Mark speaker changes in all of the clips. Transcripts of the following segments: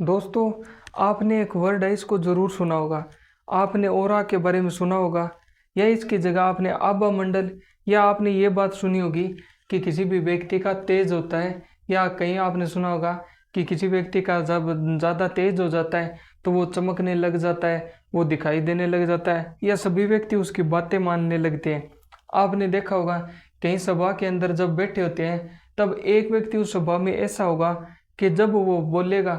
Speaker 1: दोस्तों, आपने एक वर्ड है इसको ज़रूर सुना होगा। आपने ऑरा के बारे में सुना होगा या इसकी जगह आपने आभा मंडल या आपने ये बात सुनी होगी कि किसी भी व्यक्ति का तेज होता है, या कहीं आपने सुना होगा कि किसी व्यक्ति का जब ज़्यादा तेज हो जाता है तो वो चमकने लग जाता है, वो दिखाई देने लग जाता है, या सभी व्यक्ति उसकी बातें मानने लगते हैं। आपने देखा होगा कहीं सभा के अंदर जब बैठे होते हैं तब एक व्यक्ति उस सभा में ऐसा होगा कि जब वो बोलेगा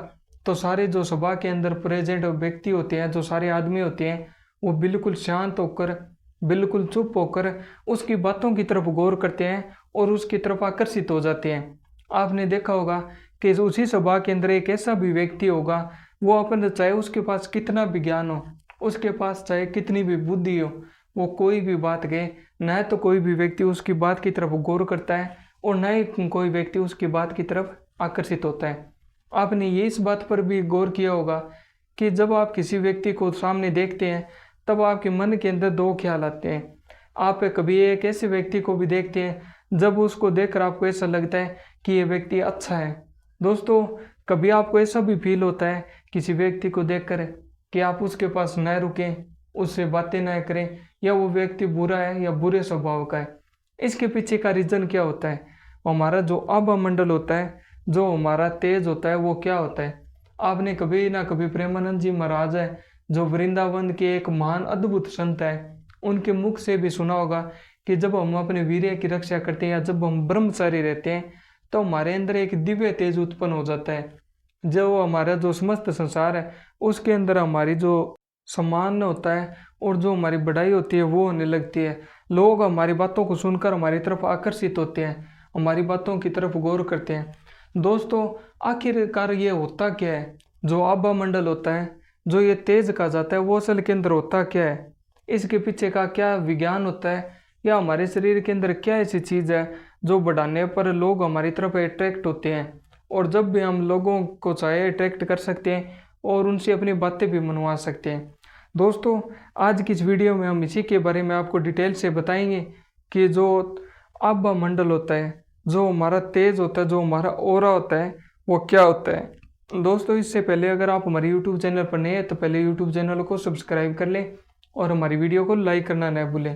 Speaker 1: तो सारे जो सभा के अंदर प्रेजेंट व्यक्ति होते हैं, जो सारे आदमी होते हैं, वो बिल्कुल शांत होकर, बिल्कुल चुप होकर उसकी बातों की तरफ गौर करते हैं और उसकी तरफ आकर्षित हो जाते हैं। आपने देखा होगा कि उसी सभा के अंदर एक ऐसा भी व्यक्ति होगा, वो अपन चाहे उसके पास कितना भी ज्ञान हो, उसके पास चाहे कितनी भी बुद्धि हो, वो कोई भी बात कहे, न तो कोई भी व्यक्ति उसकी बात की तरफ गौर करता है और न ही कोई व्यक्ति उसकी बात की तरफ आकर्षित होता है। आपने ये इस बात पर भी गौर किया होगा कि जब आप किसी व्यक्ति को सामने देखते हैं तब आपके मन के अंदर दो ख्याल आते हैं। आप कभी एक ऐसे व्यक्ति को भी देखते हैं जब उसको देखकर आपको ऐसा लगता है कि ये व्यक्ति अच्छा है। दोस्तों, कभी आपको ऐसा भी फील होता है किसी व्यक्ति को देखकर कि आप उसके पास न रुकें, उससे बातें न करें, या वो व्यक्ति बुरा है या बुरे स्वभाव का है। इसके पीछे का रीज़न क्या होता है? हमारा जो आभा मंडल होता है, जो हमारा तेज होता है, वो क्या होता है? आपने कभी ना कभी प्रेमानंद जी महाराज है, जो वृंदावन के एक महान अद्भुत संत है, उनके मुख से भी सुना होगा कि जब हम अपने वीर्य की रक्षा करते हैं या जब हम ब्रह्मचारी रहते हैं तो हमारे अंदर एक दिव्य तेज उत्पन्न हो जाता है। जो हमारा जो समस्त संसार है उसके अंदर हमारी जो सम्मान होता है और जो हमारी बढ़ाई होती है वो होने लगती है। लोग हमारी बातों को सुनकर हमारी तरफ आकर्षित होते हैं, हमारी बातों की तरफ गौर करते हैं। दोस्तों, आखिरकार ये होता क्या है? जो आभा मंडल होता है, जो ये तेज कहा जाता है, वो असल के अंदर होता क्या है? इसके पीछे का क्या विज्ञान होता है, या हमारे शरीर के अंदर क्या ऐसी चीज़ है जो बढ़ाने पर लोग हमारी तरफ अट्रैक्ट होते हैं, और जब भी हम लोगों को चाहे अट्रैक्ट कर सकते हैं और उनसे अपनी बातें भी मनवा सकते हैं। दोस्तों, आज की इस वीडियो में हम इसी के बारे में आपको डिटेल से बताएंगे कि जो आभा मंडल होता है, जो हमारा तेज होता है, जो हमारा ऑरा होता है, वो क्या होता है। दोस्तों, इससे पहले अगर आप हमारे यूट्यूब चैनल पर नए हैं तो पहले यूट्यूब चैनल को सब्सक्राइब कर लें और हमारी वीडियो को लाइक करना न भूलें।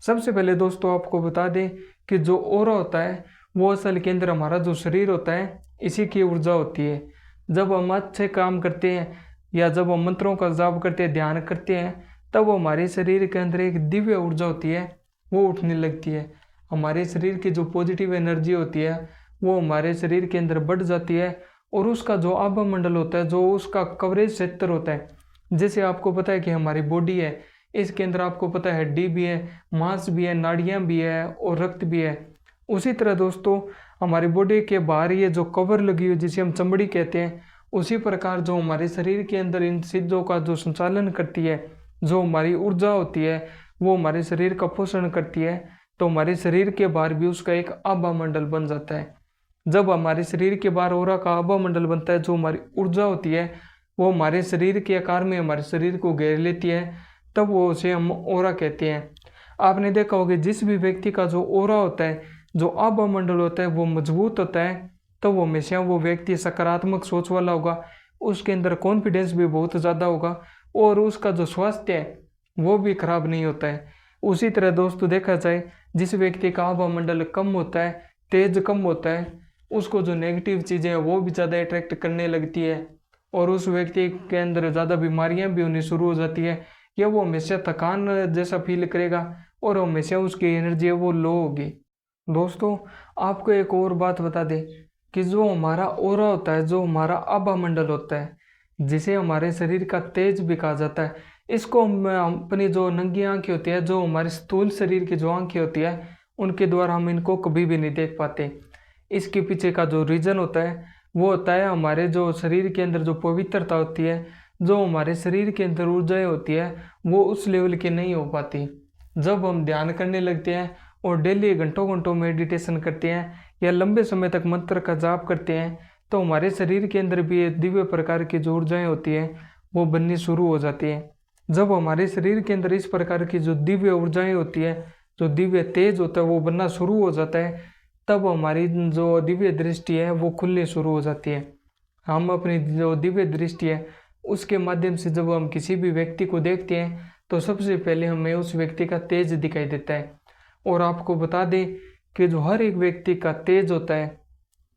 Speaker 1: सबसे पहले दोस्तों आपको बता दें कि जो ऑरा होता है वो असल के अंदर हमारा जो शरीर होता है, इसी की ऊर्जा होती है। जब हम अच्छे काम करते हैं या जब हम मंत्रों का जाप करते हैं, ध्यान करते हैं, तब हमारे शरीर के अंदर एक दिव्य ऊर्जा होती है, वो उठने लगती है। हमारे शरीर की जो पॉजिटिव एनर्जी होती है वो हमारे शरीर के अंदर बढ़ जाती है, और उसका जो आभा मंडल होता है, जो उसका कवरेज क्षेत्र होता है, जैसे आपको पता है कि हमारी बॉडी है, इसके अंदर आपको पता है हड्डी भी है, मांस भी है, नाड़ियाँ भी है और रक्त भी है। उसी तरह दोस्तों, हमारी बॉडी के बाहर ये जो कवर लगी हुई जिसे हम चमड़ी कहते हैं, उसी प्रकार जो हमारे शरीर के अंदर इन चीज़ों का जो संचालन करती है, जो हमारी ऊर्जा होती है, वो हमारे शरीर का पोषण करती है, तो हमारे शरीर के बाहर भी उसका एक आभा मंडल बन जाता है। जब हमारे शरीर के बाहर ऑरा का आभा मंडल बनता है, जो हमारी ऊर्जा होती है वो हमारे शरीर के आकार में हमारे शरीर को घेर लेती है, तब वो उसे हम ऑरा कहते हैं। आपने देखा होगा जिस भी व्यक्ति का जो ऑरा होता है, जो आभा मंडल होता है, वो मजबूत होता है, तो वो हमेशा वो व्यक्ति सकारात्मक सोच वाला होगा, उसके अंदर कॉन्फिडेंस भी बहुत ज़्यादा होगा और उसका जो स्वास्थ्य है वो भी खराब नहीं होता है। उसी तरह दोस्तों देखा जाए, जिस व्यक्ति का आभा मंडल कम होता है, तेज कम होता है, उसको जो नेगेटिव चीज़ें हैं वो भी ज़्यादा अट्रैक्ट करने लगती है, और उस व्यक्ति के अंदर ज़्यादा बीमारियां भी होनी शुरू हो जाती है, या वो हमेशा थकान जैसा फील करेगा और हमेशा उसकी एनर्जी है वो लो होगी। दोस्तों, आपको एक और बात बता दें कि जो हमारा ऑरा होता है, जो हमारा आभा मंडल होता है, जिसे हमारे शरीर का तेज भी कहा जाता है, इसको हम अपनी जो नंगी आंखें होती है, जो हमारे स्थूल शरीर की जो आंखें होती है, उनके द्वारा हम इनको कभी भी नहीं देख पाते। इसके पीछे का जो रीज़न होता है वो होता है हमारे जो शरीर के अंदर जो पवित्रता होती है, जो हमारे शरीर के अंदर ऊर्जाएँ होती है, वो उस लेवल की नहीं हो पाती। जब हम ध्यान करने लगते हैं और डेली घंटों घंटों मेडिटेशन करते हैं या लंबे समय तक मंत्र का जाप करते हैं, तो हमारे शरीर के अंदर भी दिव्य प्रकार की जो ऊर्जाएँ होती हैं वो बननी शुरू हो जाती हैं। जब हमारे शरीर के अंदर इस प्रकार की जो दिव्य ऊर्जाएँ होती है, जो दिव्य तेज होता है, वो बनना शुरू हो जाता है, तब हमारी जो दिव्य दृष्टि है वो खुलनी शुरू हो जाती है। हम अपनी जो दिव्य दृष्टि है उसके माध्यम से जब हम किसी भी व्यक्ति को देखते हैं तो सबसे पहले हमें उस व्यक्ति का तेज दिखाई देता है। और आपको बता दें कि जो हर एक व्यक्ति का तेज होता है,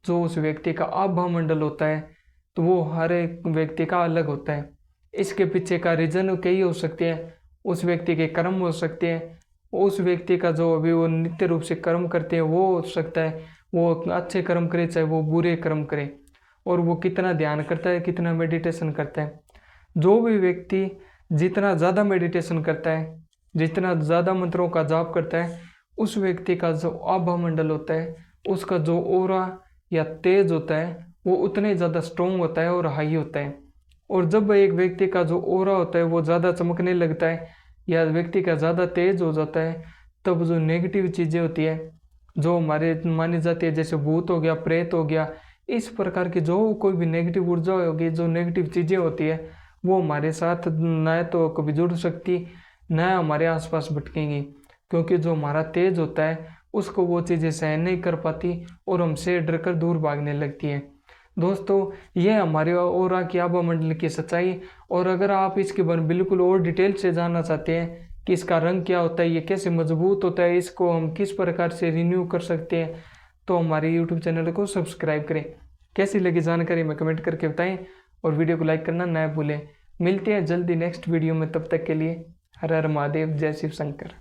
Speaker 1: जो उस व्यक्ति का आभा मंडल होता है, तो वो हर एक व्यक्ति का अलग होता है। इसके पीछे का रीजन कई हो सकते हैं, उस व्यक्ति के कर्म हो सकते हैं, उस व्यक्ति का जो अभी वो नित्य रूप से कर्म करते हैं वो हो सकता है, वो अच्छे कर्म करे चाहे वो बुरे कर्म करे, और वो कितना ध्यान करता है, कितना मेडिटेशन करता है। जो भी व्यक्ति जितना ज़्यादा मेडिटेशन करता है, जितना ज़्यादा मंत्रों का जाप करता है, उस व्यक्ति का जो आभा मंडल होता है, उसका जो ओरा या तेज होता है वो उतने ज़्यादा स्ट्रोंग होता है और हाई होता है। और जब एक व्यक्ति का जो ओरा होता है वो ज़्यादा चमकने लगता है या व्यक्ति का ज़्यादा तेज हो जाता है, तब जो नेगेटिव चीज़ें होती है जो हमारे मानी जाती है, जैसे भूत हो गया, प्रेत हो गया, इस प्रकार की जो कोई भी नेगेटिव ऊर्जा होगी, जो नेगेटिव चीज़ें होती है, वो हमारे साथ न तो कभी जुड़ सकती, न हमारे आसपास भटकेंगी, क्योंकि जो हमारा तेज होता है उसको वो चीज़ें सहन नहीं कर पाती और हमसे डरकर दूर भागने लगती है। दोस्तों, यह हमारे ओरा की आभा मंडल की सच्चाई। और अगर आप इसके बारे में बिल्कुल और डिटेल से जानना चाहते हैं कि इसका रंग क्या होता है, ये कैसे मजबूत होता है, इसको हम किस प्रकार से रिन्यू कर सकते हैं, तो हमारे यूट्यूब चैनल को सब्सक्राइब करें। कैसी लगी जानकारी में कमेंट करके बताएं और वीडियो को लाइक करना न भूलें। मिलते हैं जल्दी नेक्स्ट वीडियो में, तब तक के लिए हर हर महादेव, जय शिव शंकर।